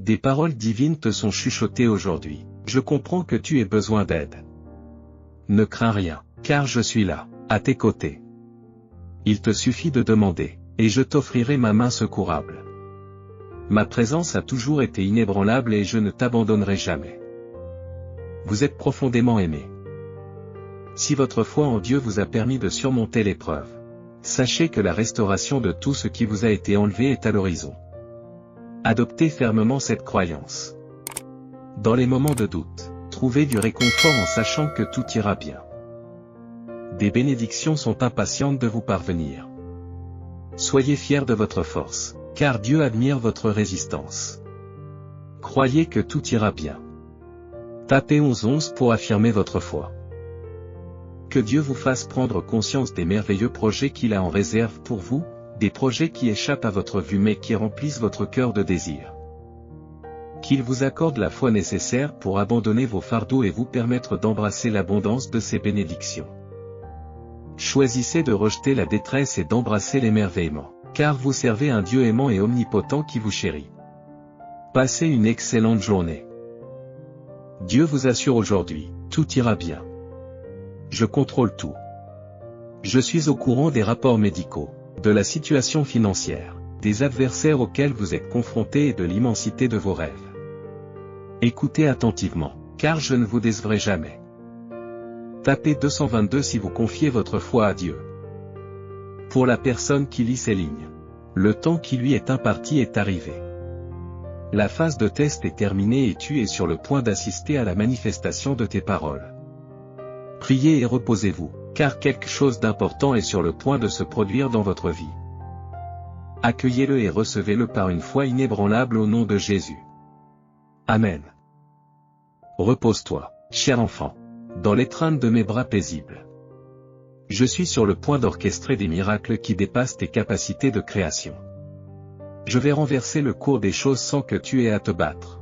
Des paroles divines te sont chuchotées aujourd'hui. Je comprends que tu aies besoin d'aide. Ne crains rien, car je suis là, à tes côtés. Il te suffit de demander, et je t'offrirai ma main secourable. Ma présence a toujours été inébranlable et je ne t'abandonnerai jamais. Vous êtes profondément aimé. Si votre foi en Dieu vous a permis de surmonter l'épreuve, sachez que la restauration de tout ce qui vous a été enlevé est à l'horizon. Adoptez fermement cette croyance. Dans les moments de doute, trouvez du réconfort en sachant que tout ira bien. Des bénédictions sont impatientes de vous parvenir. Soyez fiers de votre force, car Dieu admire votre résistance. Croyez que tout ira bien. Tapez 11 pour affirmer votre foi. Que Dieu vous fasse prendre conscience des merveilleux projets qu'il a en réserve pour vous, des projets qui échappent à votre vue mais qui remplissent votre cœur de désir. Qu'il vous accorde la foi nécessaire pour abandonner vos fardeaux et vous permettre d'embrasser l'abondance de ses bénédictions. Choisissez de rejeter la détresse et d'embrasser l'émerveillement, car vous servez un Dieu aimant et omnipotent qui vous chérit. Passez une excellente journée. Dieu vous assure aujourd'hui, tout ira bien. Je contrôle tout. Je suis au courant des rapports médicaux, de la situation financière, des adversaires auxquels vous êtes confrontés et de l'immensité de vos rêves. Écoutez attentivement, car je ne vous décevrai jamais. Tapez 222 si vous confiez votre foi à Dieu. Pour la personne qui lit ces lignes, le temps qui lui est imparti est arrivé. La phase de test est terminée et tu es sur le point d'assister à la manifestation de tes paroles. Priez et reposez-vous, car quelque chose d'important est sur le point de se produire dans votre vie. Accueillez-le et recevez-le par une foi inébranlable au nom de Jésus. Amen. Repose-toi, cher enfant, dans l'étreinte de mes bras paisibles. Je suis sur le point d'orchestrer des miracles qui dépassent tes capacités de création. Je vais renverser le cours des choses sans que tu aies à te battre.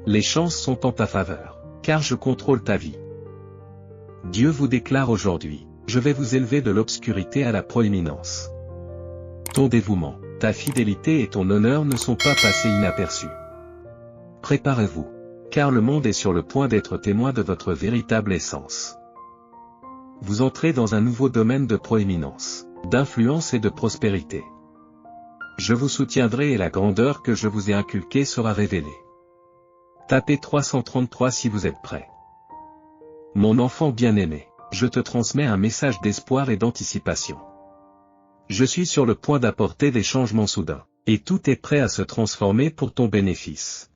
Les chances sont en ta faveur, car je contrôle ta vie. Dieu vous déclare aujourd'hui, je vais vous élever de l'obscurité à la proéminence. Ton dévouement, ta fidélité et ton honneur ne sont pas passés inaperçus. Préparez-vous, car le monde est sur le point d'être témoin de votre véritable essence. Vous entrez dans un nouveau domaine de proéminence, d'influence et de prospérité. Je vous soutiendrai et la grandeur que je vous ai inculquée sera révélée. Tapez 333 si vous êtes prêt. Mon enfant bien-aimé, je te transmets un message d'espoir et d'anticipation. Je suis sur le point d'apporter des changements soudains, et tout est prêt à se transformer pour ton bénéfice.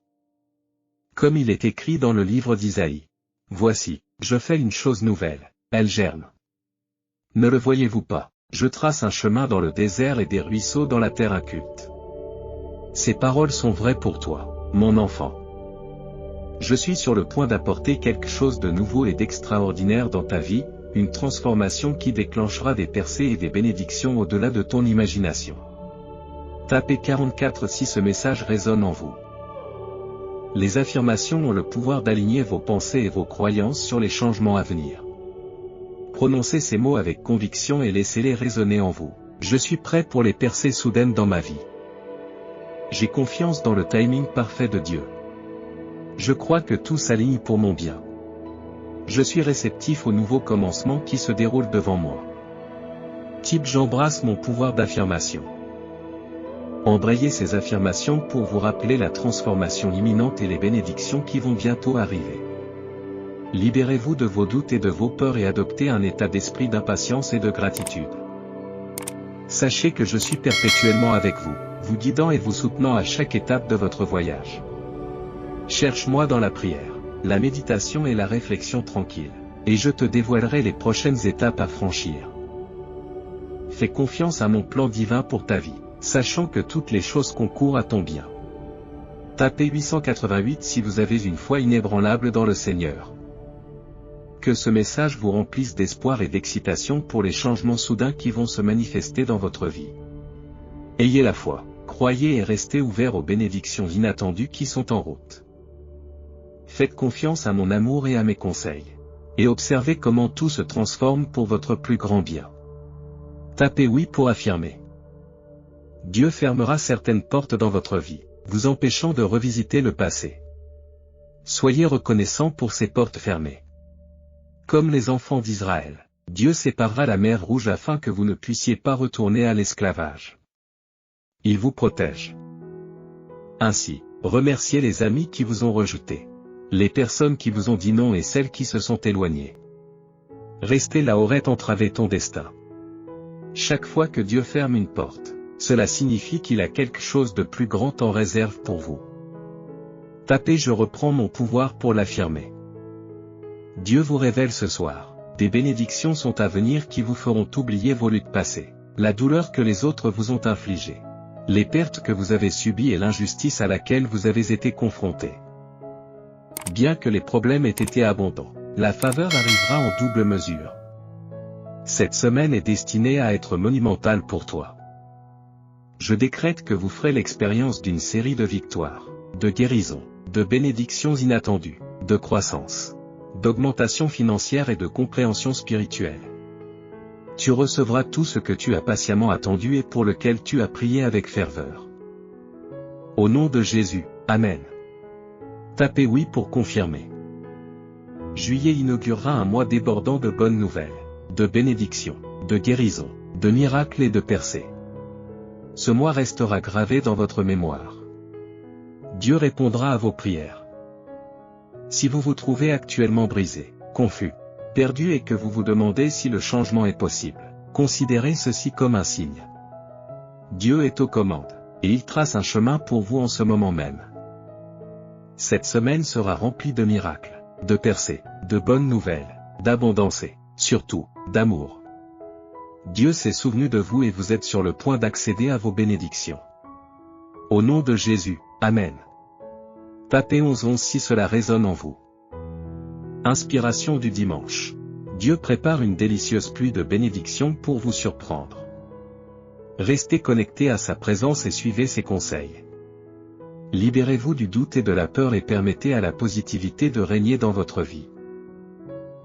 Comme il est écrit dans le livre d'Isaïe. Voici, je fais une chose nouvelle, elle germe. Ne le voyez-vous pas, je trace un chemin dans le désert et des ruisseaux dans la terre inculte. Ces paroles sont vraies pour toi, mon enfant. Je suis sur le point d'apporter quelque chose de nouveau et d'extraordinaire dans ta vie, une transformation qui déclenchera des percées et des bénédictions au-delà de ton imagination. Tapez 44 si ce message résonne en vous. Les affirmations ont le pouvoir d'aligner vos pensées et vos croyances sur les changements à venir. Prononcez ces mots avec conviction et laissez-les résonner en vous. Je suis prêt pour les percées soudaines dans ma vie. J'ai confiance dans le timing parfait de Dieu. Je crois que tout s'aligne pour mon bien. Je suis réceptif au nouveau commencement qui se déroule devant moi. Type j'embrasse mon pouvoir d'affirmation. Embrayez ces affirmations pour vous rappeler la transformation imminente et les bénédictions qui vont bientôt arriver. Libérez-vous de vos doutes et de vos peurs et adoptez un état d'esprit d'impatience et de gratitude. Sachez que je suis perpétuellement avec vous, vous guidant et vous soutenant à chaque étape de votre voyage. Cherche-moi dans la prière, la méditation et la réflexion tranquille, et je te dévoilerai les prochaines étapes à franchir. Fais confiance à mon plan divin pour ta vie, sachant que toutes les choses concourent à ton bien. Tapez 888 si vous avez une foi inébranlable dans le Seigneur. Que ce message vous remplisse d'espoir et d'excitation pour les changements soudains qui vont se manifester dans votre vie. Ayez la foi, croyez et restez ouverts aux bénédictions inattendues qui sont en route. Faites confiance à mon amour et à mes conseils. Et observez comment tout se transforme pour votre plus grand bien. Tapez oui pour affirmer. Dieu fermera certaines portes dans votre vie, vous empêchant de revisiter le passé. Soyez reconnaissants pour ces portes fermées. Comme les enfants d'Israël, Dieu séparera la mer Rouge afin que vous ne puissiez pas retourner à l'esclavage. Il vous protège. Ainsi, remerciez les amis qui vous ont rejeté, les personnes qui vous ont dit non et celles qui se sont éloignées. Rester là aurait entravé ton destin. Chaque fois que Dieu ferme une porte, cela signifie qu'il a quelque chose de plus grand en réserve pour vous. Tapez je reprends mon pouvoir pour l'affirmer. Dieu vous révèle ce soir, des bénédictions sont à venir qui vous feront oublier vos luttes passées, la douleur que les autres vous ont infligée, les pertes que vous avez subies et l'injustice à laquelle vous avez été confrontés. Bien que les problèmes aient été abondants, la faveur arrivera en double mesure. Cette semaine est destinée à être monumentale pour toi. Je décrète que vous ferez l'expérience d'une série de victoires, de guérisons, de bénédictions inattendues, de croissance, d'augmentation financière et de compréhension spirituelle. Tu recevras tout ce que tu as patiemment attendu et pour lequel tu as prié avec ferveur. Au nom de Jésus, Amen. Tapez oui pour confirmer. Juillet inaugurera un mois débordant de bonnes nouvelles, de bénédictions, de guérisons, de miracles et de percées. Ce mois restera gravé dans votre mémoire. Dieu répondra à vos prières. Si vous vous trouvez actuellement brisé, confus, perdu et que vous vous demandez si le changement est possible, considérez ceci comme un signe. Dieu est aux commandes, et il trace un chemin pour vous en ce moment même. Cette semaine sera remplie de miracles, de percées, de bonnes nouvelles, d'abondance et, surtout, d'amour. Dieu s'est souvenu de vous et vous êtes sur le point d'accéder à vos bénédictions. Au nom de Jésus, Amen. Tapez 11 si cela résonne en vous. Inspiration du dimanche. Dieu prépare une délicieuse pluie de bénédictions pour vous surprendre. Restez connectés à sa présence et suivez ses conseils. Libérez-vous du doute et de la peur et permettez à la positivité de régner dans votre vie.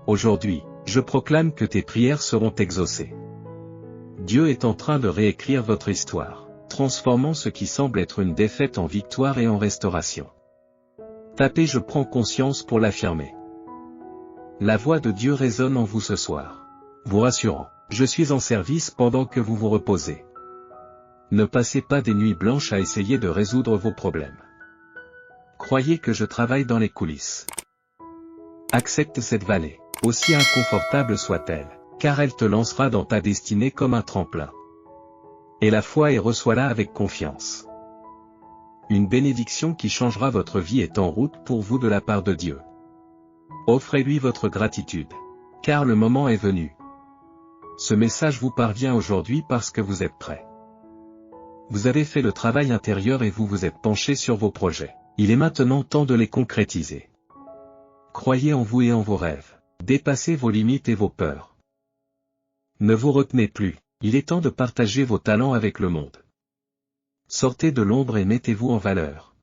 Aujourd'hui, je proclame que tes prières seront exaucées. Dieu est en train de réécrire votre histoire, transformant ce qui semble être une défaite en victoire et en restauration. Tapez je prends conscience pour l'affirmer. La voix de Dieu résonne en vous ce soir, vous rassurant, je suis en service pendant que vous vous reposez. Ne passez pas des nuits blanches à essayer de résoudre vos problèmes. Croyez que je travaille dans les coulisses. Accepte cette vallée, aussi inconfortable soit-elle, car elle te lancera dans ta destinée comme un tremplin. Et la foi et reçois-la avec confiance. Une bénédiction qui changera votre vie est en route pour vous de la part de Dieu. Offrez-lui votre gratitude, car le moment est venu. Ce message vous parvient aujourd'hui parce que vous êtes prêts. Vous avez fait le travail intérieur et vous vous êtes penché sur vos projets. Il est maintenant temps de les concrétiser. Croyez en vous et en vos rêves. Dépassez vos limites et vos peurs. Ne vous retenez plus, il est temps de partager vos talents avec le monde. Sortez de l'ombre et mettez-vous en valeur.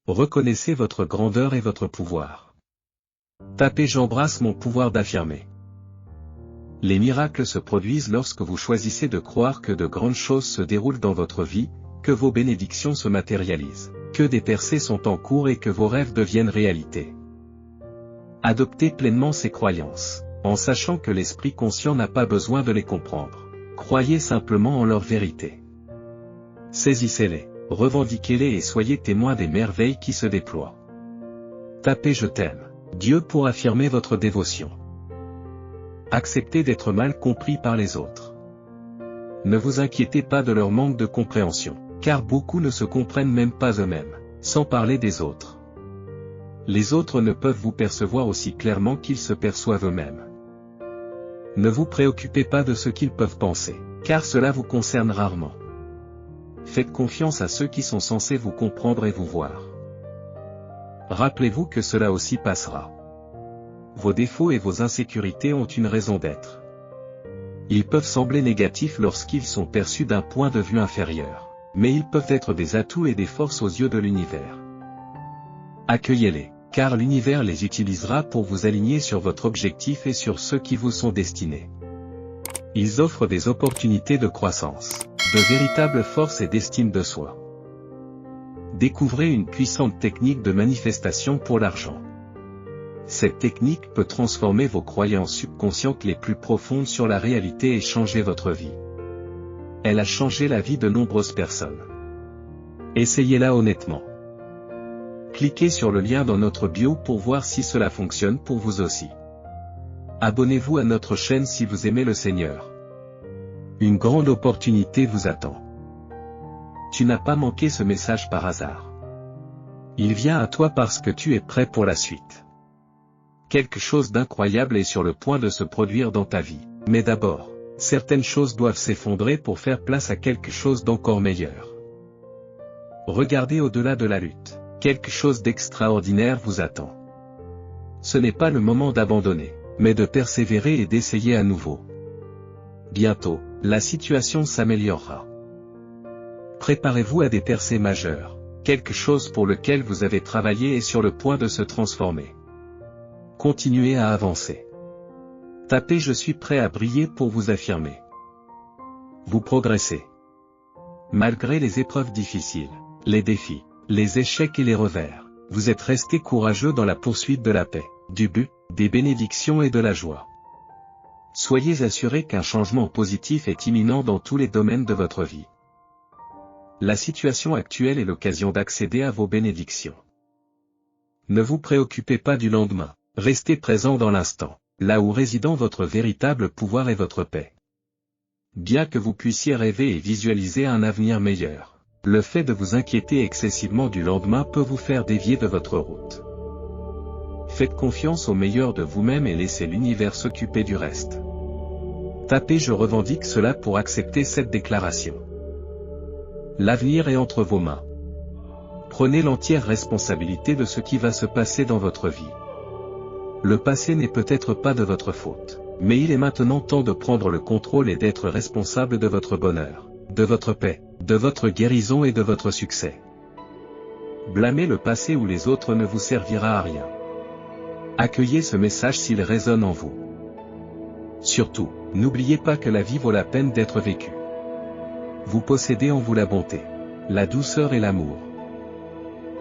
Reconnaissez votre grandeur et votre pouvoir. Tapez j'embrasse mon pouvoir d'affirmer. Les miracles se produisent lorsque vous choisissez de croire que de grandes choses se déroulent dans votre vie, que vos bénédictions se matérialisent, que des percées sont en cours et que vos rêves deviennent réalité. Adoptez pleinement ces croyances, en sachant que l'esprit conscient n'a pas besoin de les comprendre. Croyez simplement en leur vérité. Saisissez-les, revendiquez-les et soyez témoins des merveilles qui se déploient. Tapez je t'aime, Dieu pour affirmer votre dévotion. Acceptez d'être mal compris par les autres. Ne vous inquiétez pas de leur manque de compréhension, car beaucoup ne se comprennent même pas eux-mêmes, sans parler des autres. Les autres ne peuvent vous percevoir aussi clairement qu'ils se perçoivent eux-mêmes. Ne vous préoccupez pas de ce qu'ils peuvent penser, car cela vous concerne rarement. Faites confiance à ceux qui sont censés vous comprendre et vous voir. Rappelez-vous que cela aussi passera. Vos défauts et vos insécurités ont une raison d'être. Ils peuvent sembler négatifs lorsqu'ils sont perçus d'un point de vue inférieur, mais ils peuvent être des atouts et des forces aux yeux de l'univers. Accueillez-les, car l'univers les utilisera pour vous aligner sur votre objectif et sur ceux qui vous sont destinés. Ils offrent des opportunités de croissance, de véritables forces et d'estime de soi. Découvrez une puissante technique de manifestation pour l'argent. Cette technique peut transformer vos croyances subconscientes les plus profondes sur la réalité et changer votre vie. Elle a changé la vie de nombreuses personnes. Essayez-la honnêtement. Cliquez sur le lien dans notre bio pour voir si cela fonctionne pour vous aussi. Abonnez-vous à notre chaîne si vous aimez le Seigneur. Une grande opportunité vous attend. Tu n'as pas manqué ce message par hasard. Il vient à toi parce que tu es prêt pour la suite. Quelque chose d'incroyable est sur le point de se produire dans ta vie. Mais d'abord, certaines choses doivent s'effondrer pour faire place à quelque chose d'encore meilleur. Regardez au-delà de la lutte. Quelque chose d'extraordinaire vous attend. Ce n'est pas le moment d'abandonner, mais de persévérer et d'essayer à nouveau. Bientôt, la situation s'améliorera. Préparez-vous à des percées majeures. Quelque chose pour lequel vous avez travaillé est sur le point de se transformer. Continuez à avancer. Tapez « Je suis prêt à briller » pour vous affirmer. Vous progressez. Malgré les épreuves difficiles, les défis, les échecs et les revers, vous êtes resté courageux dans la poursuite de la paix, du but, des bénédictions et de la joie. Soyez assurés qu'un changement positif est imminent dans tous les domaines de votre vie. La situation actuelle est l'occasion d'accéder à vos bénédictions. Ne vous préoccupez pas du lendemain, restez présent dans l'instant, là où résident votre véritable pouvoir et votre paix. Bien que vous puissiez rêver et visualiser un avenir meilleur, le fait de vous inquiéter excessivement du lendemain peut vous faire dévier de votre route. Faites confiance au meilleur de vous-même et laissez l'univers s'occuper du reste. Tapez « Je revendique cela » pour accepter cette déclaration. L'avenir est entre vos mains. Prenez l'entière responsabilité de ce qui va se passer dans votre vie. Le passé n'est peut-être pas de votre faute, mais il est maintenant temps de prendre le contrôle et d'être responsable de votre bonheur, de votre paix, de votre guérison et de votre succès. Blâmer le passé ou les autres ne vous servira à rien. Accueillez ce message s'il résonne en vous. Surtout, n'oubliez pas que la vie vaut la peine d'être vécue. Vous possédez en vous la bonté, la douceur et l'amour.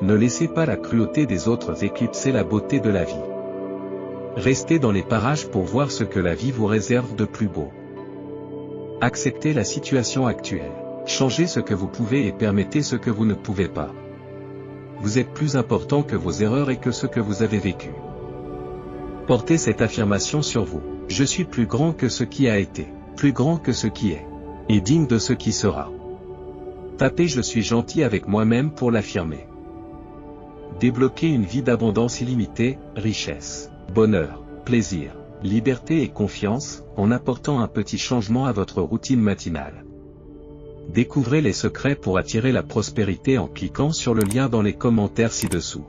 Ne laissez pas la cruauté des autres éclipser la beauté de la vie. Restez dans les parages pour voir ce que la vie vous réserve de plus beau. Acceptez la situation actuelle. Changez ce que vous pouvez et permettez ce que vous ne pouvez pas. Vous êtes plus important que vos erreurs et que ce que vous avez vécu. Portez cette affirmation sur vous. Je suis plus grand que ce qui a été, plus grand que ce qui est, et digne de ce qui sera. Tapez « Je suis gentil avec moi-même » pour l'affirmer. Débloquez une vie d'abondance illimitée, richesse, bonheur, plaisir, liberté et confiance, en apportant un petit changement à votre routine matinale. Découvrez les secrets pour attirer la prospérité en cliquant sur le lien dans les commentaires ci-dessous.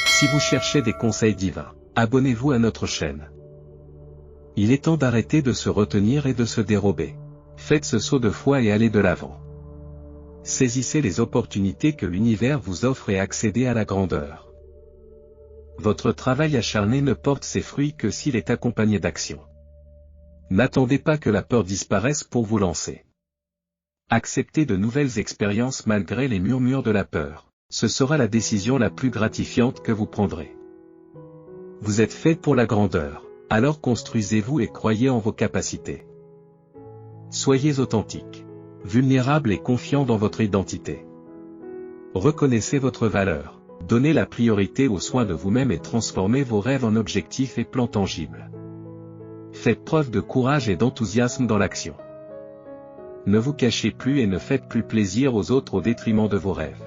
Si vous cherchez des conseils divins, abonnez-vous à notre chaîne. Il est temps d'arrêter de se retenir et de se dérober. Faites ce saut de foi et allez de l'avant. Saisissez les opportunités que l'univers vous offre et accédez à la grandeur. Votre travail acharné ne porte ses fruits que s'il est accompagné d'action. N'attendez pas que la peur disparaisse pour vous lancer. Acceptez de nouvelles expériences malgré les murmures de la peur. Ce sera la décision la plus gratifiante que vous prendrez. Vous êtes fait pour la grandeur, alors construisez-vous et croyez en vos capacités. Soyez authentique, vulnérable et confiant dans votre identité. Reconnaissez votre valeur, donnez la priorité aux soins de vous-même et transformez vos rêves en objectifs et plans tangibles. Faites preuve de courage et d'enthousiasme dans l'action. Ne vous cachez plus et ne faites plus plaisir aux autres au détriment de vos rêves.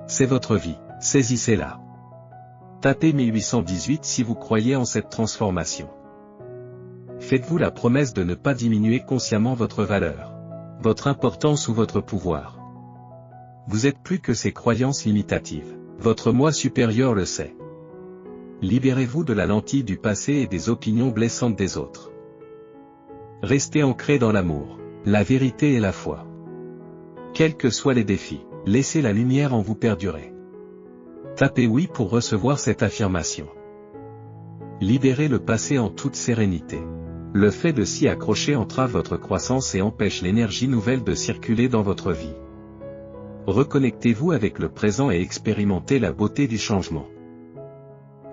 C'est votre vie, saisissez-la. Tapez 1818 si vous croyez en cette transformation. Faites-vous la promesse de ne pas diminuer consciemment votre valeur, votre importance ou votre pouvoir. Vous êtes plus que ces croyances limitatives, votre moi supérieur le sait. Libérez-vous de la lentille du passé et des opinions blessantes des autres. Restez ancré dans l'amour, la vérité et la foi. Quels que soient les défis, laissez la lumière en vous perdurer. Tapez oui pour recevoir cette affirmation. Libérez le passé en toute sérénité. Le fait de s'y accrocher entrave votre croissance et empêche l'énergie nouvelle de circuler dans votre vie. Reconnectez-vous avec le présent et expérimentez la beauté du changement.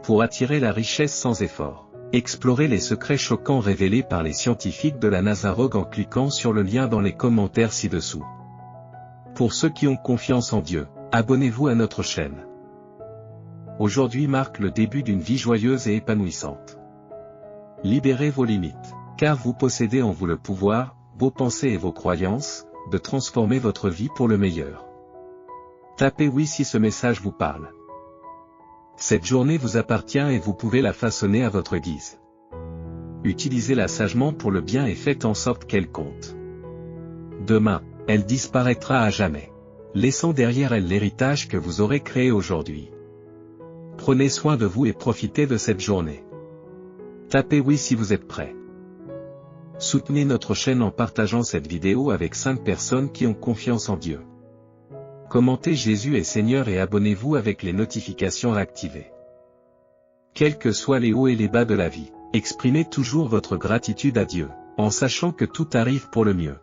Pour attirer la richesse sans effort, explorez les secrets choquants révélés par les scientifiques de la NASA en cliquant sur le lien dans les commentaires ci-dessous. Pour ceux qui ont confiance en Dieu, abonnez-vous à notre chaîne. Aujourd'hui marque le début d'une vie joyeuse et épanouissante. Libérez vos limites, car vous possédez en vous le pouvoir, vos pensées et vos croyances, de transformer votre vie pour le meilleur. Tapez oui si ce message vous parle. Cette journée vous appartient et vous pouvez la façonner à votre guise. Utilisez-la sagement pour le bien et faites en sorte qu'elle compte. Demain, elle disparaîtra à jamais, laissant derrière elle l'héritage que vous aurez créé aujourd'hui. Prenez soin de vous et profitez de cette journée. Tapez oui si vous êtes prêt. Soutenez notre chaîne en partageant cette vidéo avec 5 personnes qui ont confiance en Dieu. Commentez Jésus est Seigneur et abonnez-vous avec les notifications activées. Quels que soient les hauts et les bas de la vie, exprimez toujours votre gratitude à Dieu, en sachant que tout arrive pour le mieux.